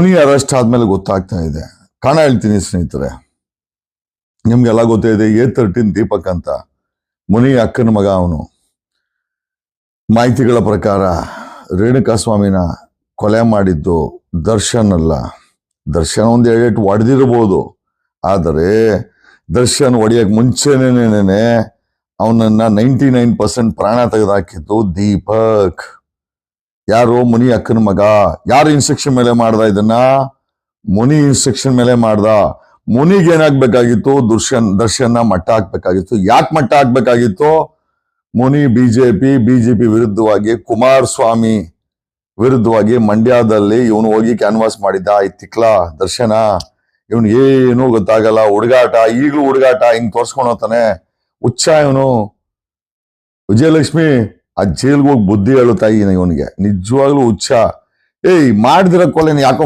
ಮುನಿ arrest ಆದ್ಮೇಲೆ ಗೊತ್ತಾಗ್ತಾ ಇದೆ. ಕಾರಣ ಹೇಳ್ತೀನಿ ಸ್ನೇಹಿತರೆ, ನಿಮ್ಗೆಲ್ಲ ಗೊತ್ತಿದೆ. A13 ದೀಪಕ್ ಅಂತ ಮುನಿ ಅಕ್ಕನ ಮಗ. ಅವನು ಮಾಹಿತಿಗಳ ಪ್ರಕಾರ ರೇಣುಕಾಸ್ವಾಮಿನ ಕೊಲೆ ಮಾಡಿದ್ದು ದರ್ಶನ್ ಅಲ್ಲ. ದರ್ಶನ್ ಒಂದು ಎಡೆಟ್ ಹೊಡೆದಿರ್ಬೋದು, ಆದರೆ ದರ್ಶನ್ ಹೊಡೆಯಕ್ ಮುಂಚೆನೇನೆ ಅವನನ್ನ 99% ಪ್ರಾಣ ತೆಗೆದಾಕಿದ್ದು ದೀಪಕ್. ಯಾರು? ಮುನಿ ಅಕ್ಕನ ಮಗ. ಯಾರು ಇನ್ಸ್ಟ್ರಕ್ಷನ್ ಮೇಲೆ ಮಾಡ್ದ ಇದನ್ನ? ಮುನಿ ಇನ್ಸ್ಟ್ರಕ್ಷನ್ ಮೇಲೆ ಮಾಡ್ದ. ಮುನಿಗೆ ಏನಾಗ್ಬೇಕಾಗಿತ್ತು? ದರ್ಶನ್ನ ಮಟ್ಟ ಹಾಕ್ಬೇಕಾಗಿತ್ತು. ಯಾಕೆ ಮಟ್ಟ ಹಾಕ್ಬೇಕಾಗಿತ್ತು? ಮುನಿ ಬಿಜೆಪಿ ವಿರುದ್ಧವಾಗಿ, ಕುಮಾರಸ್ವಾಮಿ ವಿರುದ್ಧವಾಗಿ ಮಂಡ್ಯದಲ್ಲಿ ಇವನು ಹೋಗಿ ಕ್ಯಾನ್ವಾಸ್ ಮಾಡಿದ್ದ. ಈ ತಿಕ್ಲ ದರ್ಶನ, ಇವನ್ ಏನು ಗೊತ್ತಾಗಲ್ಲ, ಹುಡುಗಾಟ, ಈಗಲೂ ಹುಡುಗಾಟ, ಹಿಂಗ್ ತೋರ್ಸ್ಕೊಂಡು ಹೋಗ್ತಾನೆ. ಹುಚ್ಚ ಇವನು. ವಿಜಯಲಕ್ಷ್ಮಿ ಆ ಜೈಲ್ಗೆ ಹೋಗಿ ಬುದ್ಧಿ ಹೇಳುತ್ತಾ ಇವನಿಗೆ. ನಿಜವಾಗ್ಲೂ ಹುಚ್ಚ. ಮಾಡಿದಿರ ಕೊಲೆ ಯಾಕೋ